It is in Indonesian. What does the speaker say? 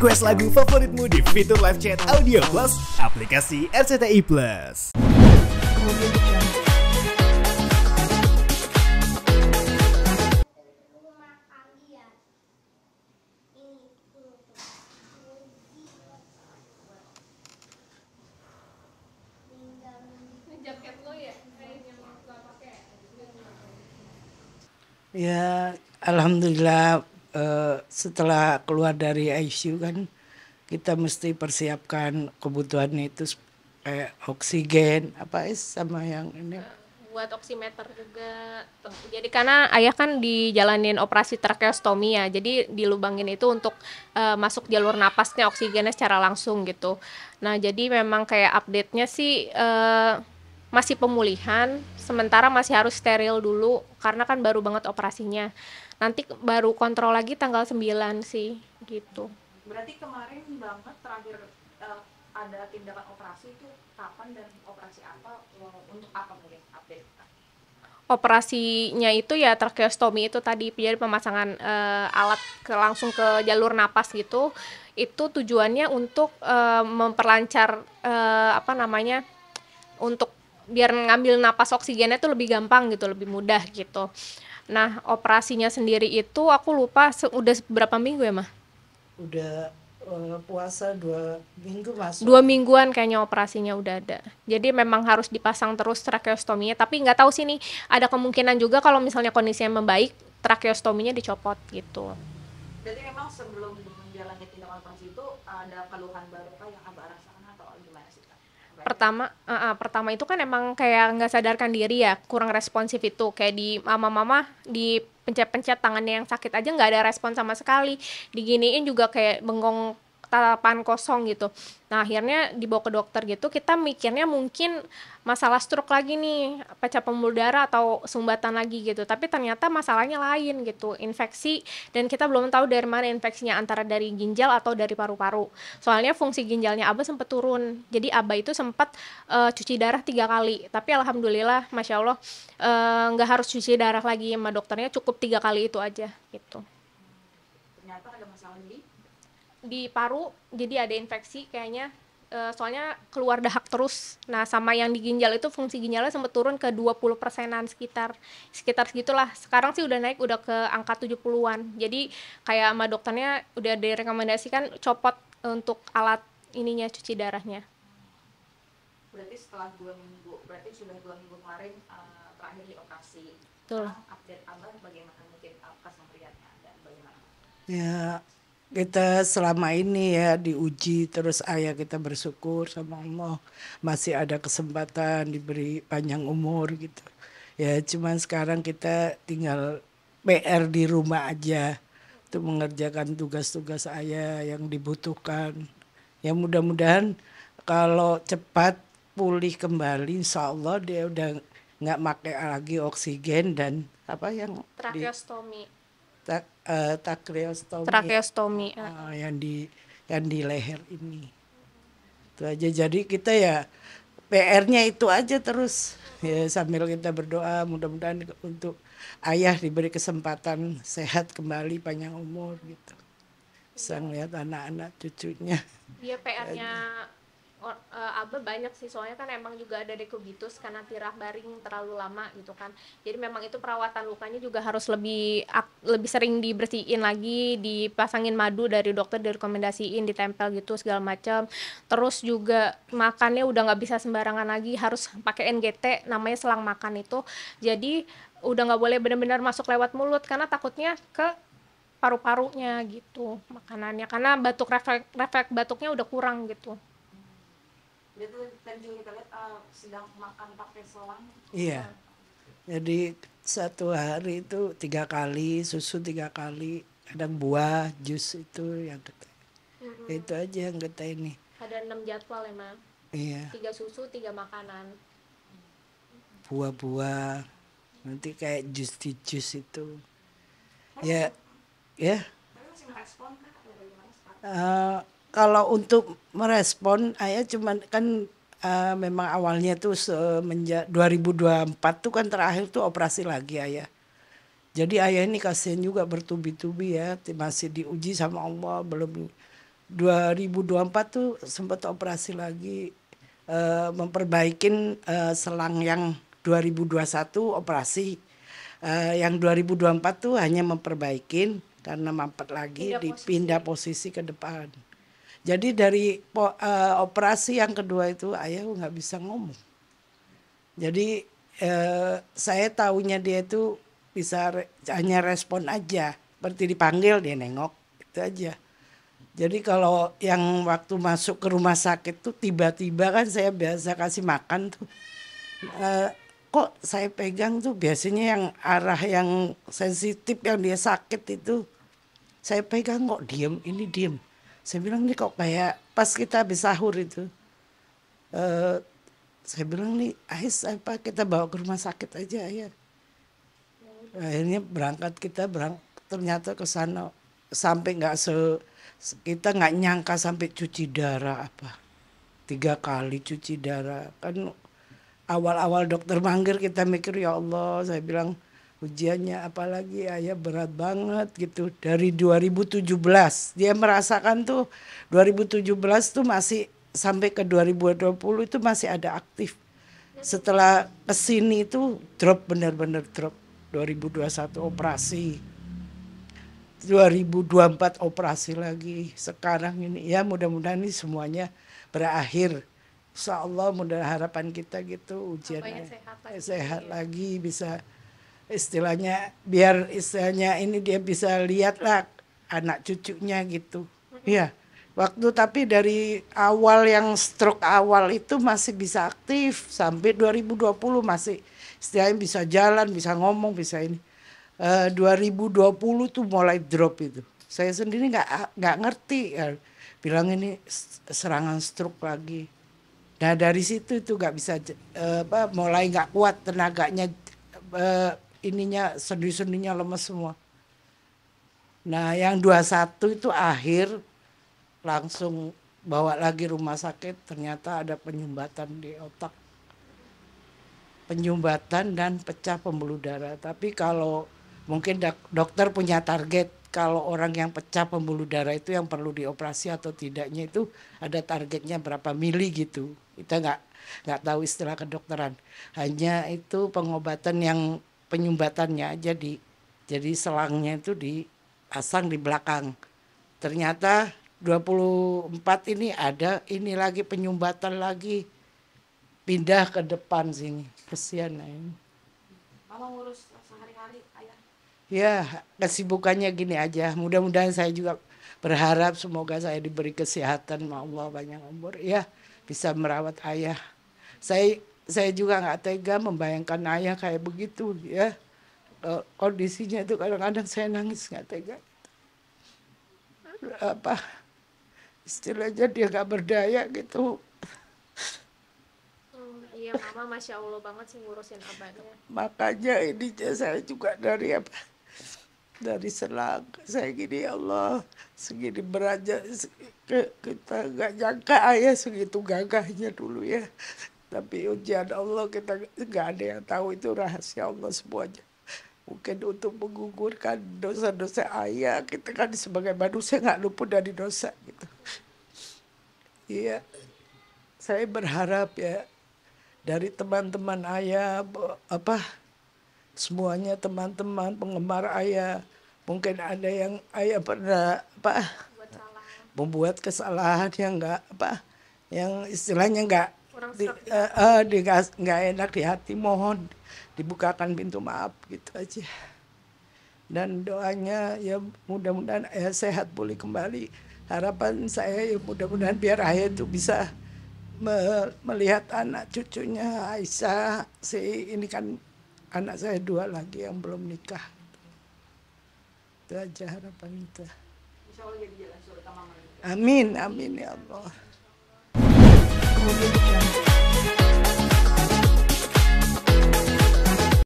Request lagu favoritmu di fitur live chat Audio Plus, aplikasi RCTI Plus. Ya, alhamdulillah setelah keluar dari ICU kan kita mesti persiapkan kebutuhannya itu kayak oksigen sama yang ini. Buat oximeter juga. Jadi karena ayah kan dijalanin operasi tracheostomi ya, jadi dilubangin itu untuk masuk jalur napasnya oksigennya secara langsung gitu. Nah jadi memang kayak update-nya sih masih pemulihan, sementara masih harus steril dulu karena kan baru banget operasinya. Nanti baru kontrol lagi tanggal 9 sih gitu. Berarti kemarin banget terakhir ada tindakan operasi itu kapan dan operasi apa, untuk apa mungkin update? Operasinya itu ya tracheostomi itu tadi, jadi pemasangan alat langsung ke jalur napas gitu. Itu tujuannya untuk memperlancar untuk biar ngambil napas oksigennya tuh lebih gampang gitu, lebih mudah gitu. Nah operasinya sendiri itu aku lupa udah berapa minggu ya mah? Udah puasa 2 minggu masuk. 2 mingguan kayaknya operasinya udah ada. Jadi memang harus dipasang terus tracheostominya. Tapi nggak tahu sih nih, ada kemungkinan juga kalau misalnya kondisinya membaik, tracheostominya dicopot gitu. Berarti memang sebelum menjalani tindakan operasi itu ada keluhan baru kah yang abah rasakan atau gimana sih Kak? Pertama itu kan emang kayak nggak sadarkan diri ya, kurang responsif itu. Kayak di mama di pencet-pencet tangannya yang sakit aja nggak ada respon sama sekali. Diginiin juga kayak bengong tatapan kosong gitu. Nah akhirnya dibawa ke dokter gitu, kita mikirnya mungkin masalah stroke lagi nih, pecah pembuluh darah atau sumbatan lagi gitu. Tapi ternyata masalahnya lain gitu, infeksi, dan kita belum tahu dari mana infeksinya, antara dari ginjal atau dari paru-paru. Soalnya fungsi ginjalnya Abah sempat turun, jadi Abah itu sempat cuci darah 3 kali. Tapi alhamdulillah, masya Allah, nggak harus cuci darah lagi sama dokternya, cukup 3 kali itu aja gitu. Ternyata ada masalah Di paru, jadi ada infeksi kayaknya, soalnya keluar dahak terus. Nah sama yang di ginjal itu fungsi ginjalnya sempat turun ke 20%-an sekitar segitulah. Sekarang sih udah naik, udah ke angka 70-an. Jadi kayak sama dokternya udah direkomendasikan copot untuk alat ininya, cuci darahnya. Berarti setelah 2 minggu, berarti sudah 2 minggu kemarin terakhir di operasi. Betul. Update Abah bagaimana, mungkin kesehariannya dan bagaimana? Ya, kita selama ini ya diuji, terus ayah kita bersyukur sama Allah masih ada kesempatan diberi panjang umur gitu. Ya cuman sekarang kita tinggal PR di rumah aja untuk mengerjakan tugas-tugas ayah yang dibutuhkan. Ya mudah-mudahan kalau cepat pulih kembali, insya Allah dia udah nggak pakai lagi oksigen dan Tracheostomi. tracheostomi yang di leher ini. Itu aja, jadi kita ya PR-nya itu aja terus ya, sambil kita berdoa mudah-mudahan untuk ayah diberi kesempatan sehat kembali, panjang umur gitu, bisa ngeliat anak-anak cucunya. Dia PR-nya Abah banyak sih, soalnya kan emang juga ada dekubitus karena tirah baring terlalu lama gitu kan. Jadi memang itu perawatan lukanya juga harus lebih sering dibersihin lagi, dipasangin madu dari dokter, direkomendasiin, ditempel gitu segala macam. Terus juga makannya udah nggak bisa sembarangan lagi, harus pakai NGT, namanya selang makan itu. Jadi udah nggak boleh benar-benar masuk lewat mulut karena takutnya ke paru-parunya gitu makanannya, karena refleks batuknya udah kurang gitu. Itu tadi juga kita lihat sedang makan pakai selang. Iya, jadi 1 hari itu 3 kali, susu 3 kali, kadang buah, jus itu yang kita. Itu aja yang kita ini. Ada 6 jadwal emang. Iya. 3 susu, 3 makanan. Buah-buah, nanti kayak jus itu. Ya. Tapi masih merespon kah atau bagaimana? Kalau untuk merespon, ayah cuman kan memang awalnya tuh semenjak 2024 tuh kan terakhir tuh operasi lagi ayah. Jadi ayah ini kasihan juga bertubi-tubi ya, masih diuji sama Allah, belum 2024 tuh sempat operasi lagi, memperbaikin selang yang 2021 operasi. Yang 2024 tuh hanya memperbaikin karena mampet lagi dipindah posisi ke depan. Jadi dari operasi yang kedua itu ayah nggak bisa ngomong. Jadi saya taunya dia itu bisa hanya respon aja, seperti dipanggil dia nengok, itu aja. Jadi kalau yang waktu masuk ke rumah sakit tuh tiba-tiba kan saya biasa kasih makan tuh. Kok saya pegang tuh biasanya yang arah yang sensitif yang dia sakit itu. Saya pegang kok diem, ini diem. Saya bilang nih kok kayak pas kita habis sahur itu. Saya bilang nih Ais apa kita bawa ke rumah sakit aja ya. Akhirnya kita berangkat ternyata ke sana sampai kita nggak nyangka sampai cuci darah 3 kali cuci darah. Kan awal-awal dokter manggil kita mikir ya Allah, saya bilang ujiannya apalagi ayah berat banget gitu. Dari 2017 dia merasakan tuh 2017 tuh masih sampai ke 2020 itu masih ada aktif. Setelah kesini itu drop, benar-benar drop. 2021 operasi. 2024 operasi lagi. Sekarang ini ya mudah-mudahan ini semuanya berakhir. Insya Allah mudah harapan kita gitu ujiannya sehat lagi, bisa istilahnya biar istilahnya ini dia bisa lihat lah anak cucunya gitu. Iya. Waktu tapi dari awal yang stroke awal itu masih bisa aktif sampai 2020 masih istilahnya bisa jalan, bisa ngomong, bisa ini. 2020 tuh mulai drop itu. Saya sendiri nggak ngerti ya. Bilang ini serangan stroke lagi. Nah dari situ itu nggak bisa mulai nggak kuat tenaganya, ininya sendi-sendinya lemes semua. Nah yang 21 itu akhir langsung bawa lagi rumah sakit, ternyata ada penyumbatan di otak. Penyumbatan dan pecah pembuluh darah. Tapi kalau mungkin dokter punya target kalau orang yang pecah pembuluh darah itu yang perlu dioperasi atau tidaknya itu ada targetnya berapa mili gitu. Kita nggak tahu istilah kedokteran. Hanya itu pengobatan yang penyumbatannya aja jadi selangnya itu dipasang di belakang. Ternyata 24 ini ada ini lagi penyumbatan lagi pindah ke depan sini. Kesian ini. Mama ngurus sehari-hari ayah. Ya, kesibukannya gini aja. Mudah-mudahan saya juga berharap semoga saya diberi kesehatan, Allah banyak umur, ya bisa merawat ayah. Saya juga nggak tega membayangkan ayah kayak begitu, ya. Kondisinya itu kadang-kadang saya nangis nggak tega. Istilahnya dia nggak berdaya gitu. Iya mama Masya Allah banget sih ngurusin abahnya. Makanya ini saya juga dari selang saya gini ya Allah segini beratnya kita nggak nyangka ayah segitu gagahnya dulu ya, tapi ujian Allah kita nggak ada yang tahu, itu rahasia Allah semuanya. Mungkin untuk menggugurkan dosa-dosa ayah, kita kan sebagai manusia nggak luput dari dosa gitu. Iya, saya berharap ya dari teman-teman ayah semuanya teman-teman penggemar ayah, mungkin ada yang ayah pernah membuat kesalahan yang yang istilahnya nggak enak di hati, mohon dibukakan pintu maaf gitu aja. Dan doanya ya mudah-mudahan ayah sehat pulih kembali. Harapan saya ya mudah-mudahan biar ayah itu bisa melihat anak cucunya Aisyah. Ini kan anak saya 2 lagi yang belum nikah. Itu aja harapan kita. Insya Allah jadi jalan surga mama. Amin, amin ya Allah. Kemudian